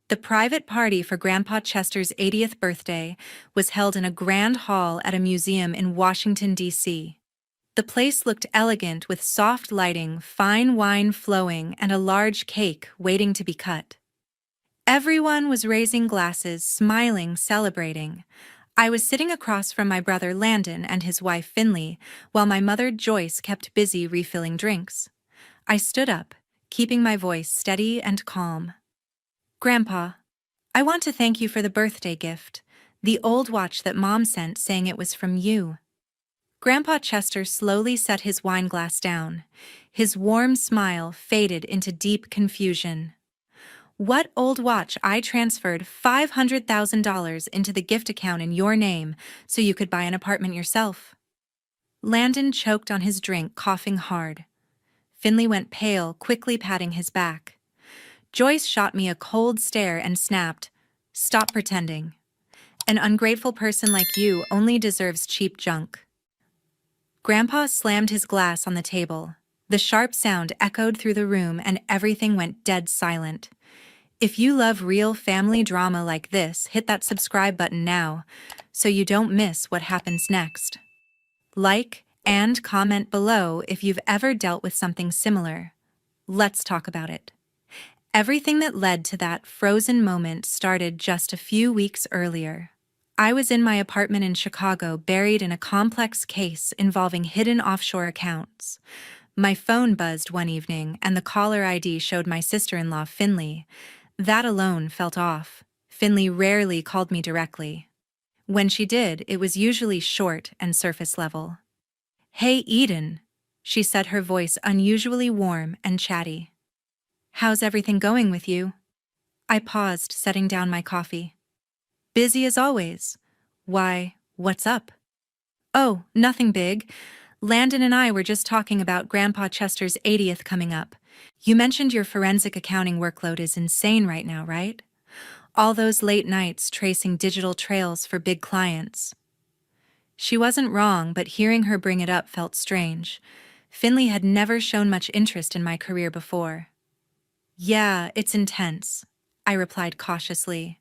The private party for Grandpa Chester's 80th birthday was held in a grand hall at a museum in Washington, D.C. The place looked elegant with soft lighting, fine wine flowing, and a large cake waiting to be cut. Everyone was raising glasses, smiling, celebrating. I was sitting across from my brother Landon and his wife Finley, while my mother Joyce kept busy refilling drinks. I stood up, keeping my voice steady and calm. "Grandpa, I want to thank you for the birthday gift, the old watch that Mom sent saying it was from you." Grandpa Chester slowly set his wine glass down. His warm smile faded into deep confusion. "What old watch? I transferred $500,000 into the gift account in your name so you could buy an apartment yourself." Landon choked on his drink, coughing hard. Finley went pale, quickly patting his back. Joyce shot me a cold stare and snapped, "Stop pretending. An ungrateful person like you only deserves cheap junk." Grandpa slammed his glass on the table. The sharp sound echoed through the room and everything went dead silent. If you love real family drama like this, hit that subscribe button now so you don't miss what happens next. Like and comment below if you've ever dealt with something similar. Let's talk about it. Everything that led to that frozen moment started just a few weeks earlier. I was in my apartment in Chicago, buried in a complex case involving hidden offshore accounts. My phone buzzed one evening, and the caller ID showed my sister-in-law, Finley. That alone felt off. Finley rarely called me directly. When she did, it was usually short and surface level. "Hey, Eden," she said, her voice unusually warm and chatty. "How's everything going with you?" I paused, setting down my coffee. "Busy as always." "Why, what's up?" "Oh, nothing big. Landon and I were just talking about Grandpa Chester's 80th coming up. You mentioned your forensic accounting workload is insane right now, right? All those late nights tracing digital trails for big clients." She wasn't wrong, but hearing her bring it up felt strange. Finley had never shown much interest in my career before. "Yeah, it's intense," I replied cautiously.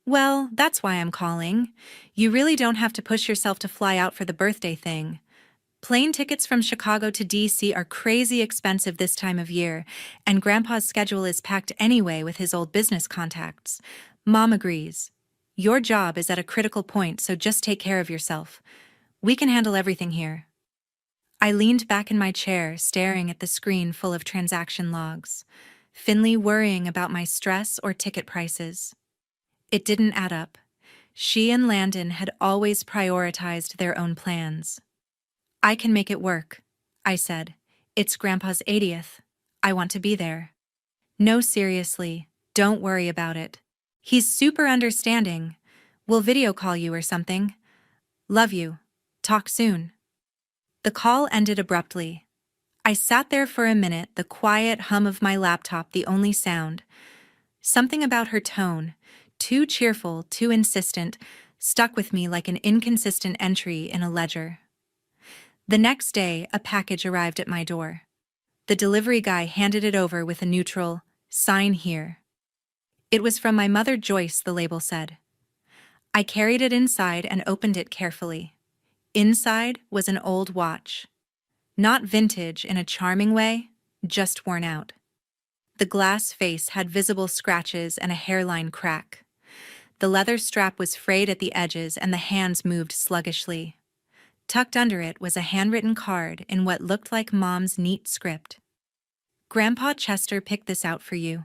"Well, that's why I'm calling. You really don't have to push yourself to fly out for the birthday thing. Plane tickets from Chicago to DC are crazy expensive this time of year, and Grandpa's schedule is packed anyway with his old business contacts. Mom agrees. Your job is at a critical point, so just take care of yourself. We can handle everything here." I leaned back in my chair, staring at the screen full of transaction logs. Finley worrying about my stress or ticket prices. It didn't add up. She and Landon had always prioritized their own plans. "I can make it work," I said. "It's Grandpa's 80th. I want to be there." "No, seriously, don't worry about it. He's super understanding. We'll video call you or something. Love you. Talk soon." The call ended abruptly. I sat there for a minute, the quiet hum of my laptop the only sound. Something about her tone, too cheerful, too insistent, stuck with me like an inconsistent entry in a ledger. The next day, a package arrived at my door. The delivery guy handed it over with a neutral, "Sign here." It was from my mother Joyce, the label said. I carried it inside and opened it carefully. Inside was an old watch. Not vintage in a charming way, just worn out. The glass face had visible scratches and a hairline crack. The leather strap was frayed at the edges and the hands moved sluggishly. Tucked under it was a handwritten card in what looked like Mom's neat script. "Grandpa Chester picked this out for you.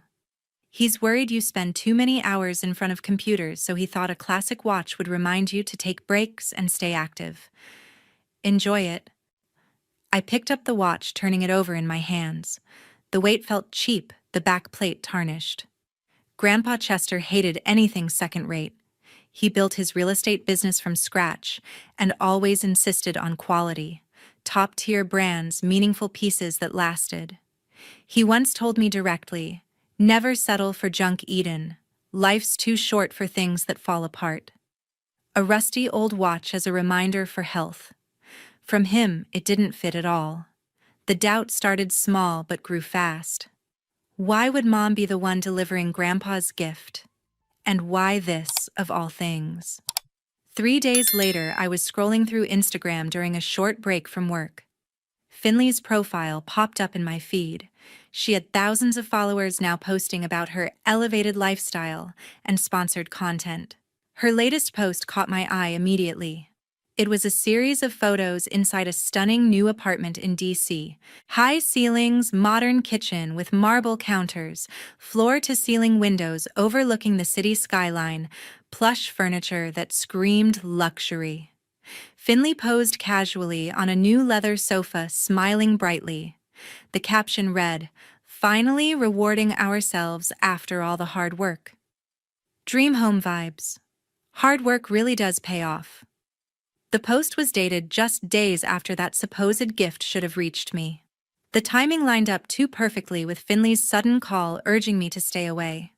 He's worried you spend too many hours in front of computers, so he thought a classic watch would remind you to take breaks and stay active. Enjoy it." I picked up the watch, turning it over in my hands. The weight felt cheap, the back plate tarnished. Grandpa Chester hated anything second-rate. He built his real estate business from scratch and always insisted on quality, top-tier brands, meaningful pieces that lasted. He once told me directly, "Never settle for junk, Eden. Life's too short for things that fall apart." A rusty old watch as a reminder for health. From him, it didn't fit at all. The doubt started small but grew fast. Why would Mom be the one delivering Grandpa's gift? And why this, of all things? 3 days later, I was scrolling through Instagram during a short break from work. Finley's profile popped up in my feed. She had thousands of followers now posting about her elevated lifestyle and sponsored content. Her latest post caught my eye immediately. It was a series of photos inside a stunning new apartment in DC. High ceilings, modern kitchen with marble counters, floor-to-ceiling windows overlooking the city skyline, plush furniture that screamed luxury. Finley posed casually on a new leather sofa, smiling brightly. The caption read, "Finally rewarding ourselves after all the hard work." Dream home vibes. Hard work really does pay off. The post was dated just days after that supposed gift should have reached me. The timing lined up too perfectly with Finley's sudden call urging me to stay away.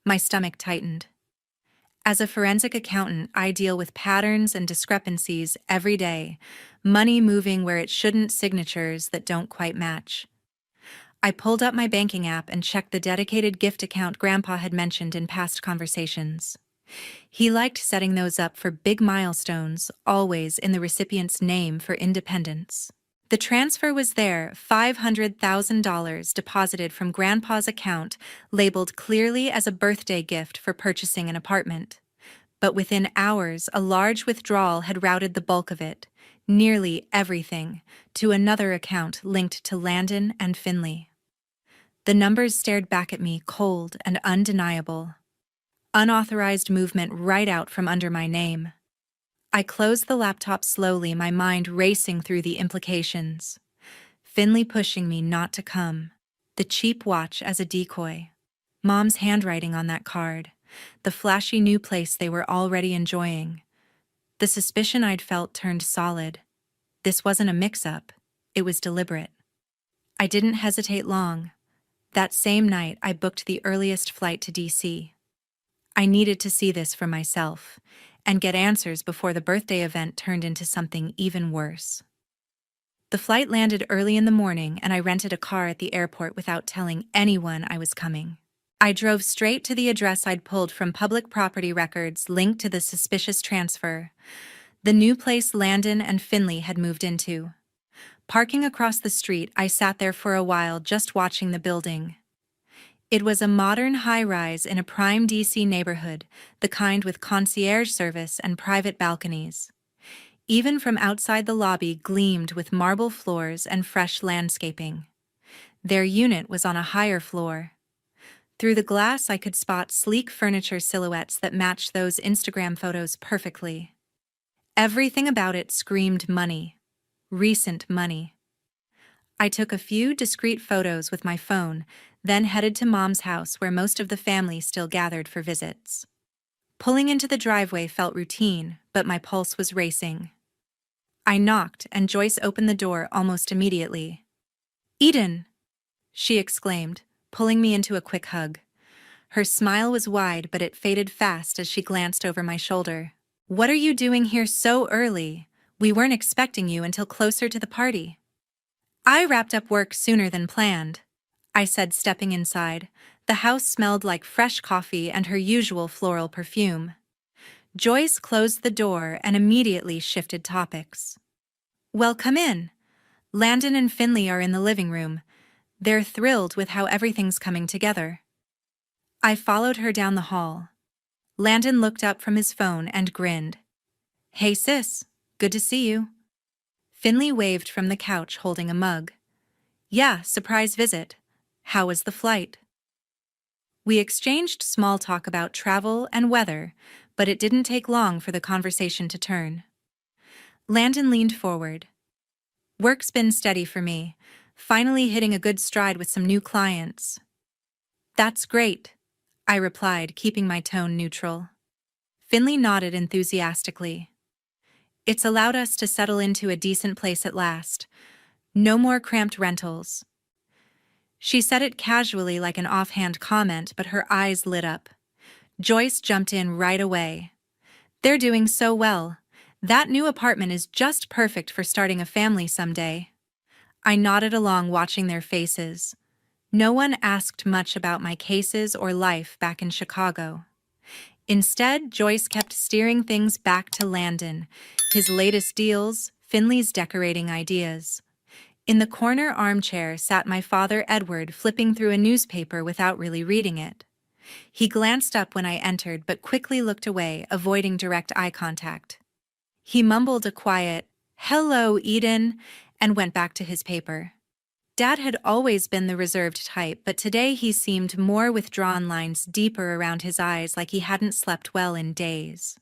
My stomach tightened. As a forensic accountant, I deal with patterns and discrepancies every day, money moving where it shouldn't, signatures that don't quite match. I pulled up my banking app and checked the dedicated gift account Grandpa had mentioned in past conversations. He liked setting those up for big milestones, always in the recipient's name for independence. The transfer was there, $500,000 deposited from Grandpa's account, labeled clearly as a birthday gift for purchasing an apartment. But within hours, a large withdrawal had routed the bulk of it, nearly everything, to another account linked to Landon and Finley. The numbers stared back at me, cold and undeniable. Unauthorized movement right out from under my name. I closed the laptop slowly, my mind racing through the implications. Finley pushing me not to come. The cheap watch as a decoy. Mom's handwriting on that card. The flashy new place they were already enjoying. The suspicion I'd felt turned solid. This wasn't a mix-up. It was deliberate. I didn't hesitate long. That same night, I booked the earliest flight to DC. I needed to see this for myself, and get answers before the birthday event turned into something even worse. The flight landed early in the morning, and I rented a car at the airport without telling anyone I was coming. I drove straight to the address I'd pulled from public property records linked to the suspicious transfer, the new place Landon and Finley had moved into. Parking across the street, I sat there for a while just watching the building. It was a modern high-rise in a prime DC neighborhood, the kind with concierge service and private balconies. Even from outside the lobby gleamed with marble floors and fresh landscaping. Their unit was on a higher floor. Through the glass I could spot sleek furniture silhouettes that matched those Instagram photos perfectly. Everything about it screamed money. Recent money. I took a few discreet photos with my phone, then headed to Mom's house where most of the family still gathered for visits. Pulling into the driveway felt routine, but my pulse was racing. I knocked, and Joyce opened the door almost immediately. "Eden!" she exclaimed, pulling me into a quick hug. Her smile was wide, but it faded fast as she glanced over my shoulder. "What are you doing here so early? We weren't expecting you until closer to the party." "I wrapped up work sooner than planned," I said, stepping inside. The house smelled like fresh coffee and her usual floral perfume. Joyce closed the door and immediately shifted topics. "Well, come in. Landon and Finley are in the living room. They're thrilled with how everything's coming together." I followed her down the hall. Landon looked up from his phone and grinned. "Hey sis, good to see you." Finley waved from the couch holding a mug. "Yeah, surprise visit. How was the flight?" We exchanged small talk about travel and weather, but it didn't take long for the conversation to turn. Landon leaned forward. "Work's been steady for me, finally hitting a good stride with some new clients." "That's great," I replied, keeping my tone neutral. Finley nodded enthusiastically. "It's allowed us to settle into a decent place at last. No more cramped rentals." She said it casually like an offhand comment, but her eyes lit up. Joyce jumped in right away. "They're doing so well. That new apartment is just perfect for starting a family someday." I nodded along, watching their faces. No one asked much about my cases or life back in Chicago. Instead, Joyce kept steering things back to Landon, his latest deals, Finley's decorating ideas. In the corner armchair sat my father Edward, flipping through a newspaper without really reading it. He glanced up when I entered but quickly looked away, avoiding direct eye contact. He mumbled a quiet, "Hello, Eden," and went back to his paper. Dad had always been the reserved type, but today he seemed more withdrawn, lines deeper around his eyes, like he hadn't slept well in days.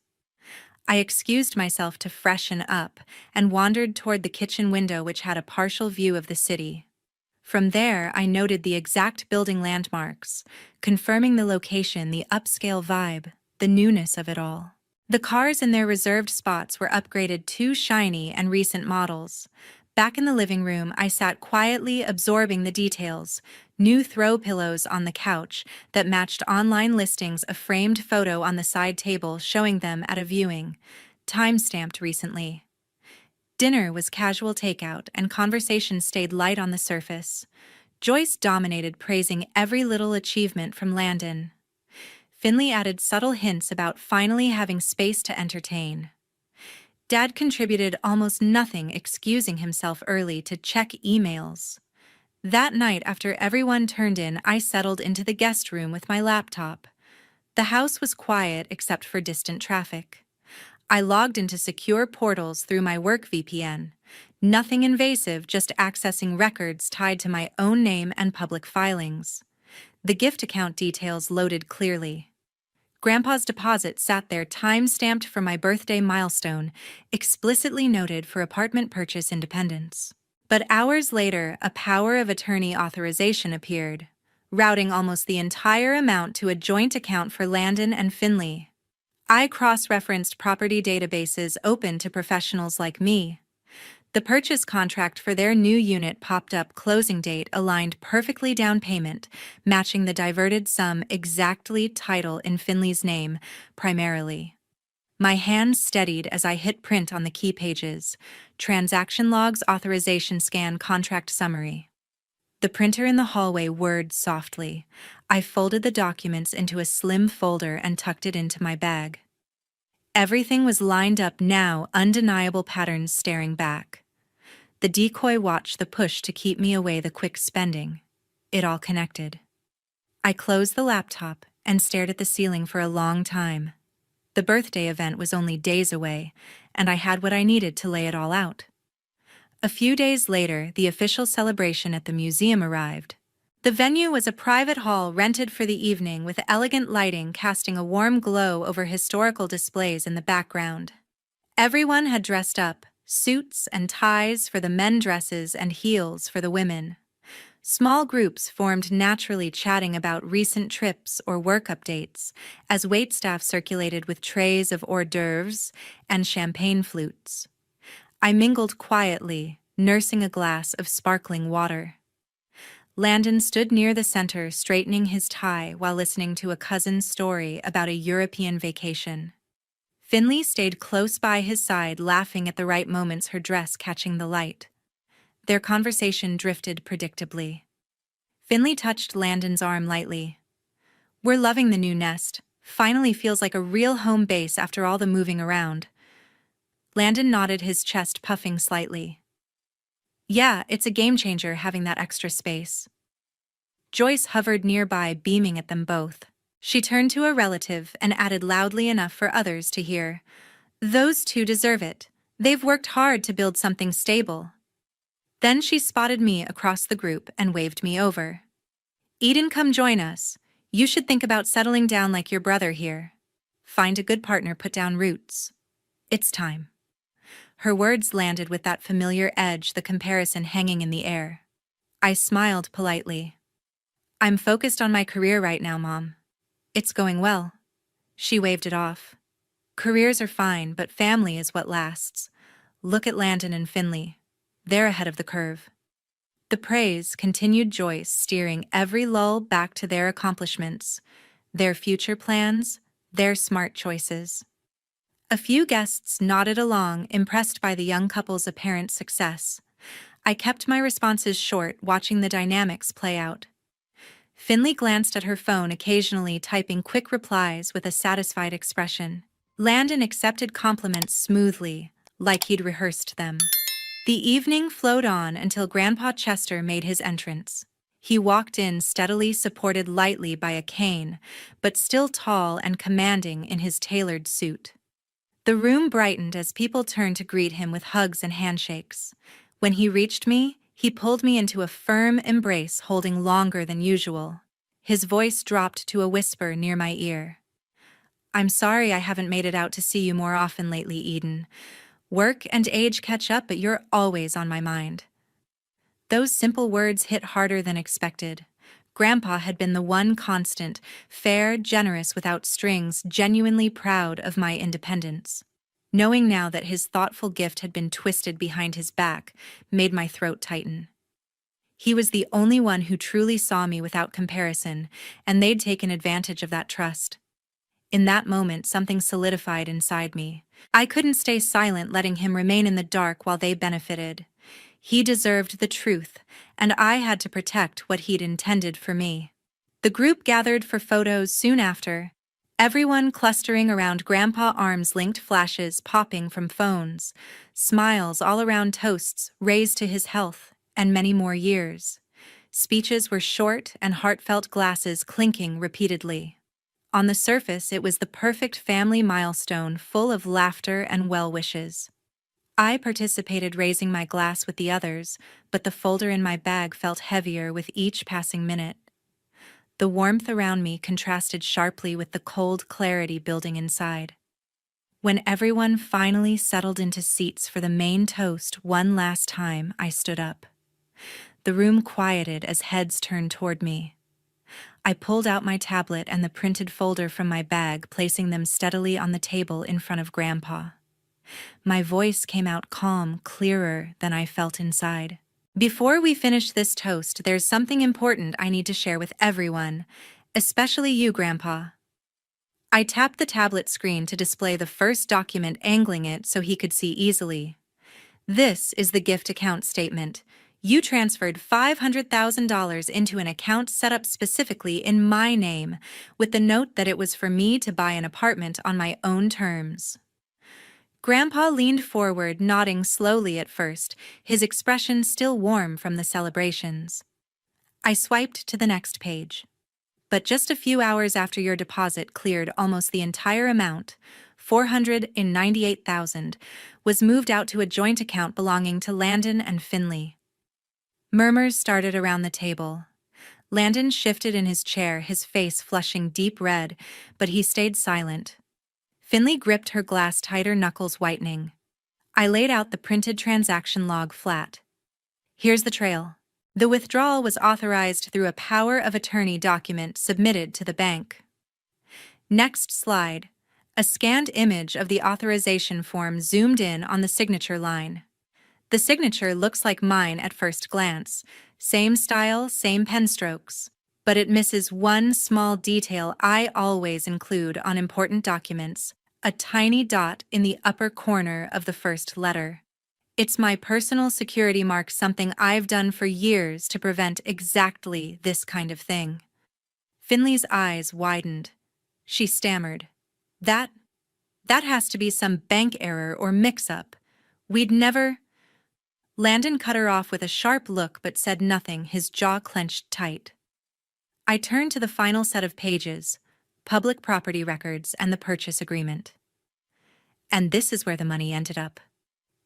I excused myself to freshen up and wandered toward the kitchen window, which had a partial view of the city. From there, I noted the exact building landmarks, confirming the location, the upscale vibe, the newness of it all. The cars in their reserved spots were upgraded to shiny and recent models. Back in the living room, I sat quietly absorbing the details: new throw pillows on the couch that matched online listings, a framed photo on the side table showing them at a viewing, time-stamped recently. Dinner was casual takeout, and conversation stayed light on the surface. Joyce dominated, praising every little achievement from Landon. Finley added subtle hints about finally having space to entertain. Dad contributed almost nothing, excusing himself early to check emails. That night, after everyone turned in, I settled into the guest room with my laptop. The house was quiet except for distant traffic. I logged into secure portals through my work VPN. Nothing invasive, just accessing records tied to my own name and public filings. The gift account details loaded clearly. Grandpa's deposit sat there, time-stamped for my birthday milestone, explicitly noted for apartment purchase independence. But hours later, a power of attorney authorization appeared, routing almost the entire amount to a joint account for Landon and Finley. I cross-referenced property databases open to professionals like me. The purchase contract for their new unit popped up, closing date aligned perfectly, down payment matching the diverted sum exactly, title in Finley's name, primarily. My hand steadied as I hit print on the key pages: transaction logs, authorization scan, contract summary. The printer in the hallway whirred softly. I folded the documents into a slim folder and tucked it into my bag. Everything was lined up now, undeniable patterns staring back. The decoy watch, the push to keep me away, the quick spending. It all connected. I closed the laptop and stared at the ceiling for a long time. The birthday event was only days away, and I had what I needed to lay it all out. A few days later, the official celebration at the museum arrived. The venue was a private hall rented for the evening, with elegant lighting casting a warm glow over historical displays in the background. Everyone had dressed up, suits and ties for the men, dresses and heels for the women. Small groups formed naturally, chatting about recent trips or work updates, as waitstaff circulated with trays of hors d'oeuvres and champagne flutes. I mingled quietly, nursing a glass of sparkling water. Landon stood near the center, straightening his tie while listening to a cousin's story about a European vacation. Finley stayed close by his side, laughing at the right moments, her dress catching the light. Their conversation drifted predictably. Finley touched Landon's arm lightly. "We're loving the new nest. Finally feels like a real home base after all the moving around." Landon nodded, his chest puffing slightly. "Yeah, it's a game changer having that extra space." Joyce hovered nearby, beaming at them both. She turned to a relative and added loudly enough for others to hear, "Those two deserve it. They've worked hard to build something stable." Then she spotted me across the group and waved me over. "Eden, come join us. You should think about settling down like your brother here. Find a good partner, put down roots. It's time." Her words landed with that familiar edge, the comparison hanging in the air. I smiled politely. "I'm focused on my career right now, Mom." "It's going well." She waved it off. "Careers are fine, but family is what lasts. Look at Landon and Finley. They're ahead of the curve." The praise, continued Joyce, steering every lull back to their accomplishments, their future plans, their smart choices. A few guests nodded along, impressed by the young couple's apparent success. I kept my responses short, watching the dynamics play out. Finley glanced at her phone, occasionally typing quick replies with a satisfied expression. Landon accepted compliments smoothly, like he'd rehearsed them. The evening flowed on until Grandpa Chester made his entrance. He walked in steadily, supported lightly by a cane, but still tall and commanding in his tailored suit. The room brightened as people turned to greet him with hugs and handshakes. When he reached me, he pulled me into a firm embrace, holding longer than usual. His voice dropped to a whisper near my ear. "I'm sorry I haven't made it out to see you more often lately, Eden. Work and age catch up, but you're always on my mind." Those simple words hit harder than expected. Grandpa had been the one constant, fair, generous without strings, genuinely proud of my independence. Knowing now that his thoughtful gift had been twisted behind his back made my throat tighten. He was the only one who truly saw me without comparison, and they'd taken advantage of that trust. In that moment, something solidified inside me. I couldn't stay silent, letting him remain in the dark while they benefited. He deserved the truth, and I had to protect what he'd intended for me. The group gathered for photos soon after, everyone clustering around Grandpa, arms-linked flashes popping from phones, smiles all around, toasts raised to his health and many more years. Speeches were short and heartfelt, glasses clinking repeatedly. On the surface, it was the perfect family milestone, full of laughter and well wishes. I participated, raising my glass with the others, but the folder in my bag felt heavier with each passing minute. The warmth around me contrasted sharply with the cold clarity building inside. When everyone finally settled into seats for the main toast one last time, I stood up. The room quieted as heads turned toward me. I pulled out my tablet and the printed folder from my bag, placing them steadily on the table in front of Grandpa. My voice came out calm, clearer than I felt inside. "Before we finish this toast, there's something important I need to share with everyone, especially you, Grandpa." I tapped the tablet screen to display the first document, angling it so he could see easily. "This is the gift account statement. You transferred $500,000 into an account set up specifically in my name, with the note that it was for me to buy an apartment on my own terms." Grandpa leaned forward, nodding slowly at first, his expression still warm from the celebrations. I swiped to the next page. "But just a few hours after your deposit cleared, almost the entire amount, $498,000, was moved out to a joint account belonging to Landon and Finley." Murmurs started around the table. Landon shifted in his chair, his face flushing deep red, but he stayed silent. Finley gripped her glass tighter, knuckles whitening. I laid out the printed transaction log flat. "Here's the trail." The withdrawal was authorized through a power of attorney document submitted to the bank. Next slide. A scanned image of the authorization form zoomed in on the signature line. The signature looks like mine at first glance. Same style, same pen strokes. But it misses one small detail I always include on important documents: a tiny dot in the upper corner of the first letter. It's my personal security mark, something I've done for years to prevent exactly this kind of thing. Finley's eyes widened. She stammered, That has to be some bank error or mix-up. We'd never—" Landon cut her off with a sharp look but said nothing, his jaw clenched tight. I turned to the final set of pages, public property records and the purchase agreement. And this is where the money ended up.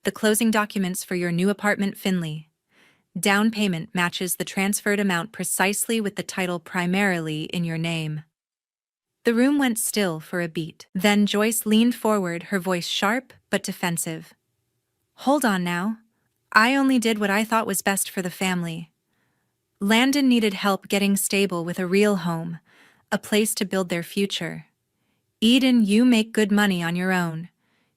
The closing documents for your new apartment, Finley. Down payment matches the transferred amount precisely, with the title primarily in your name. The room went still for a beat. Then Joyce leaned forward, her voice sharp but defensive. "Hold on now. I only did what I thought was best for the family. Landon needed help getting stable with a real home, a place to build their future. Eden, you make good money on your own.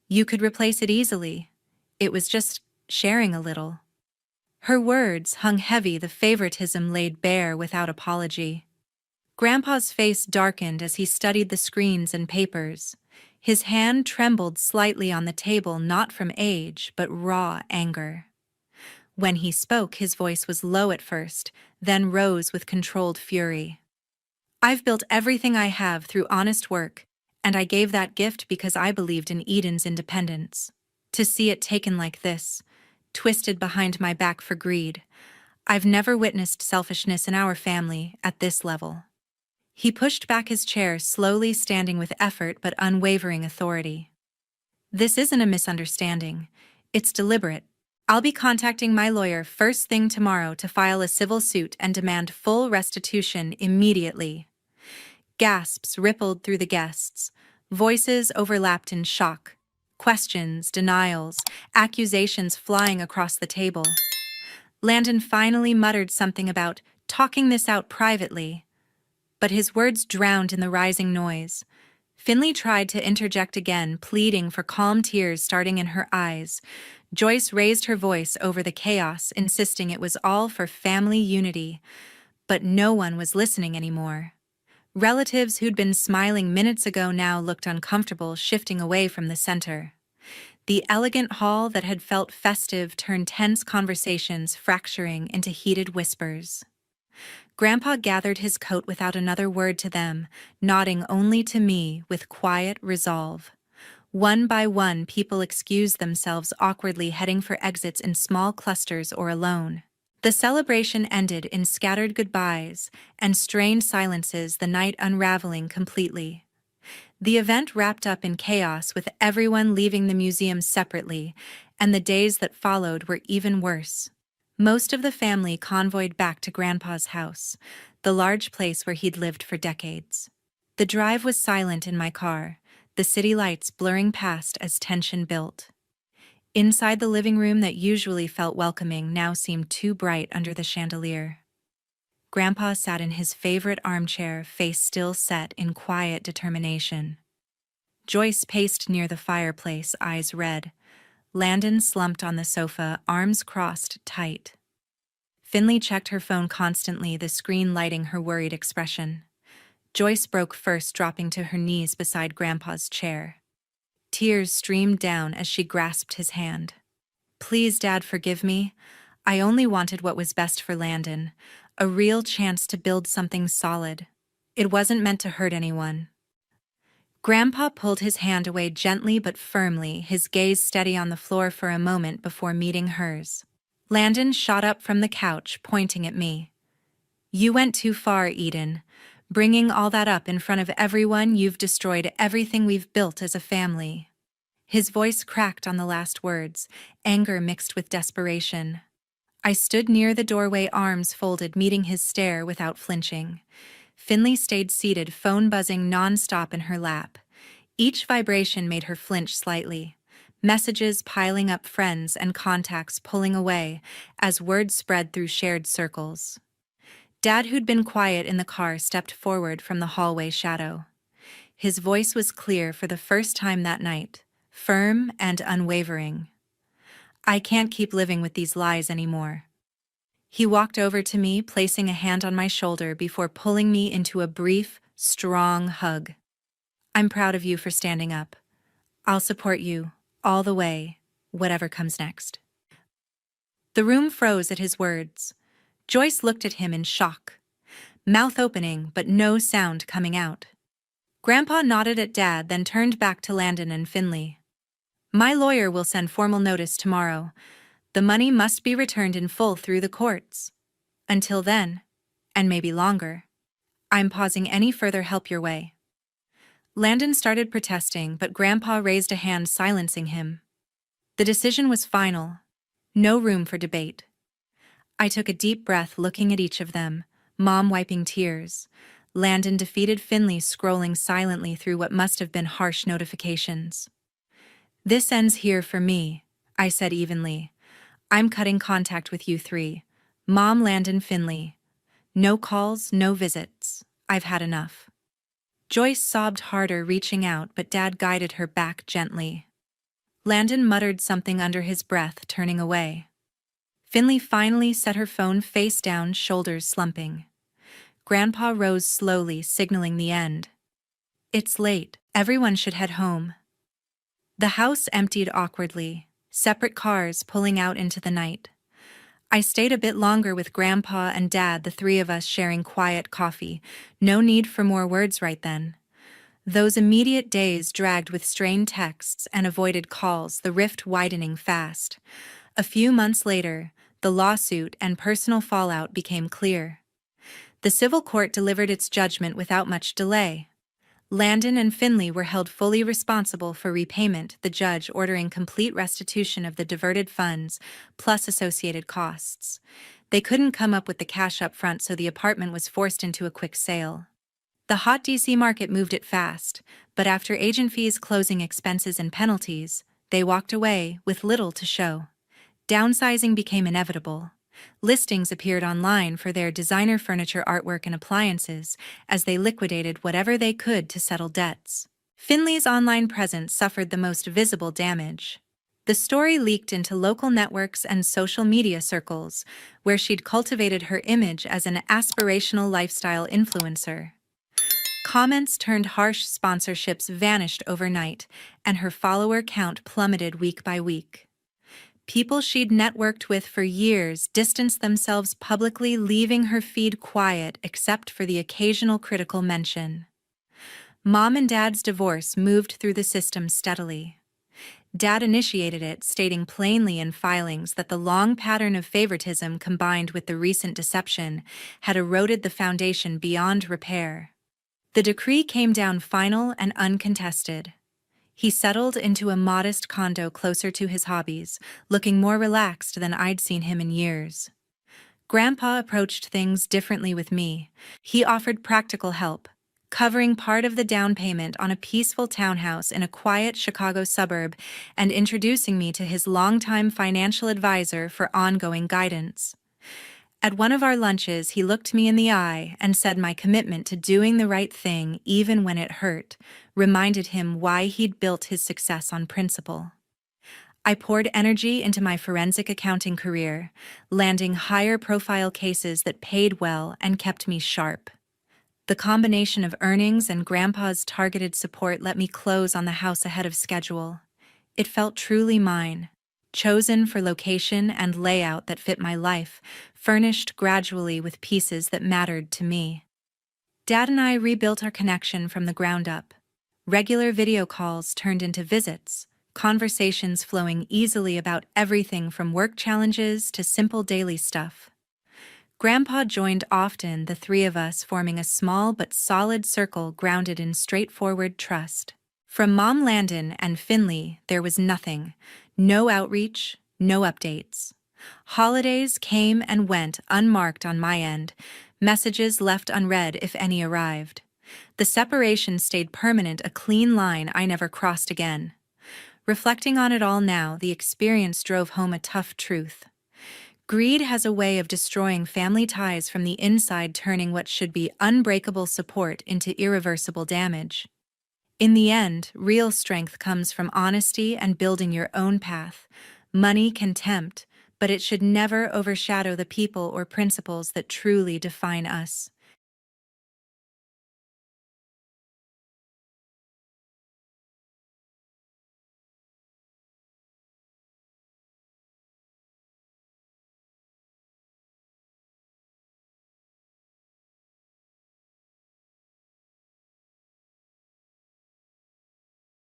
You could replace it easily. It was just sharing a little." Her words hung heavy, the favoritism laid bare without apology. Grandpa's face darkened as he studied the screens and papers. His hand trembled slightly on the table, not from age, but raw anger. When he spoke, his voice was low at first, then rose with controlled fury. I've built everything I have through honest work, and I gave that gift because I believed in Eden's independence. To see it taken like this, twisted behind my back for greed, I've never witnessed selfishness in our family at this level. He pushed back his chair, slowly, standing with effort but unwavering authority. This isn't a misunderstanding. It's deliberate. I'll be contacting my lawyer first thing tomorrow to file a civil suit and demand full restitution immediately. Gasps rippled through the guests. Voices overlapped in shock. Questions, denials, accusations flying across the table. Landon finally muttered something about talking this out privately, but his words drowned in the rising noise. Finley tried to interject again, pleading for calm, tears starting in her eyes. Joyce raised her voice over the chaos, insisting it was all for family unity. But no one was listening anymore. Relatives who'd been smiling minutes ago now looked uncomfortable, shifting away from the center. The elegant hall that had felt festive turned tense, conversations fracturing into heated whispers. Grandpa gathered his coat without another word to them, nodding only to me with quiet resolve. One by one, people excused themselves awkwardly, heading for exits in small clusters or alone. The celebration ended in scattered goodbyes and strained silences, the night unraveling completely. The event wrapped up in chaos, with everyone leaving the museum separately, and the days that followed were even worse. Most of the family convoyed back to Grandpa's house, the large place where he'd lived for decades. The drive was silent in my car, the city lights blurring past as tension built. Inside, the living room that usually felt welcoming now seemed too bright under the chandelier. Grandpa sat in his favorite armchair, face still set in quiet determination. Joyce paced near the fireplace, eyes red. Landon slumped on the sofa, arms crossed tight. Finley checked her phone constantly, the screen lighting her worried expression. Joyce broke first, dropping to her knees beside Grandpa's chair. Tears streamed down as she grasped his hand. "Please, Dad, forgive me. I only wanted what was best for Landon, a real chance to build something solid. It wasn't meant to hurt anyone." Grandpa pulled his hand away gently but firmly, his gaze steady on the floor for a moment before meeting hers. Landon shot up from the couch, pointing at me. "You went too far, Eden. Bringing all that up in front of everyone, you've destroyed everything we've built as a family." His voice cracked on the last words, anger mixed with desperation. I stood near the doorway, arms folded, meeting his stare without flinching. Finley stayed seated, phone buzzing non-stop in her lap. Each vibration made her flinch slightly. Messages piling up, friends and contacts pulling away as words spread through shared circles. Dad, who'd been quiet in the car, stepped forward from the hallway shadow. His voice was clear for the first time that night, firm and unwavering. "I can't keep living with these lies anymore." He walked over to me, placing a hand on my shoulder before pulling me into a brief, strong hug. "I'm proud of you for standing up. I'll support you, all the way, whatever comes next." The room froze at his words. Joyce looked at him in shock, mouth opening but no sound coming out. Grandpa nodded at Dad, then turned back to Landon and Finley. "My lawyer will send formal notice tomorrow. The money must be returned in full through the courts. Until then, and maybe longer, I'm pausing any further help your way." Landon started protesting, but Grandpa raised a hand, silencing him. The decision was final. No room for debate. I took a deep breath, looking at each of them, Mom wiping tears, Landon defeated, Finley scrolling silently through what must have been harsh notifications. "This ends here for me," I said evenly. "I'm cutting contact with you three. Mom, Landon, Finley. No calls, no visits. I've had enough." Joyce sobbed harder, reaching out, but Dad guided her back gently. Landon muttered something under his breath, turning away. Finley finally set her phone face down, shoulders slumping. Grandpa rose slowly, signaling the end. "It's late. Everyone should head home." The house emptied awkwardly, separate cars pulling out into the night. I stayed a bit longer with Grandpa and Dad, the three of us sharing quiet coffee. No need for more words right then. Those immediate days dragged with strained texts and avoided calls, the rift widening fast. A few months later, the lawsuit and personal fallout became clear. The civil court delivered its judgment without much delay. Landon and Finley were held fully responsible for repayment, the judge ordering complete restitution of the diverted funds, plus associated costs. They couldn't come up with the cash up front, so the apartment was forced into a quick sale. The hot DC market moved it fast, but after agent fees, closing expenses, and penalties, they walked away with little to show. Downsizing became inevitable. Listings appeared online for their designer furniture, artwork, and appliances as they liquidated whatever they could to settle debts. Finley's online presence suffered the most visible damage. The story leaked into local networks and social media circles, where she'd cultivated her image as an aspirational lifestyle influencer. Comments turned harsh, sponsorships vanished overnight, and her follower count plummeted week by week. People she'd networked with for years distanced themselves publicly, leaving her feed quiet except for the occasional critical mention. Mom and Dad's divorce moved through the system steadily. Dad initiated it, stating plainly in filings that the long pattern of favoritism combined with the recent deception had eroded the foundation beyond repair. The decree came down final and uncontested. He settled into a modest condo closer to his hobbies, looking more relaxed than I'd seen him in years. Grandpa approached things differently with me. He offered practical help, covering part of the down payment on a peaceful townhouse in a quiet Chicago suburb and introducing me to his longtime financial advisor for ongoing guidance. At one of our lunches, he looked me in the eye and said my commitment to doing the right thing, even when it hurt, reminded him why he'd built his success on principle. I poured energy into my forensic accounting career, landing higher-profile cases that paid well and kept me sharp. The combination of earnings and Grandpa's targeted support let me close on the house ahead of schedule. It felt truly mine, chosen for location and layout that fit my life, furnished gradually with pieces that mattered to me. Dad and I rebuilt our connection from the ground up. Regular video calls turned into visits, conversations flowing easily about everything from work challenges to simple daily stuff. Grandpa joined often, the three of us forming a small but solid circle grounded in straightforward trust. From Mom Landon and Finley, there was nothing. No outreach, no updates. Holidays came and went unmarked on my end, messages left unread if any arrived. The separation stayed permanent, a clean line I never crossed again. Reflecting on it all now, the experience drove home a tough truth. Greed has a way of destroying family ties from the inside, turning what should be unbreakable support into irreversible damage. In the end, real strength comes from honesty and building your own path. Money can tempt, but it should never overshadow the people or principles that truly define us.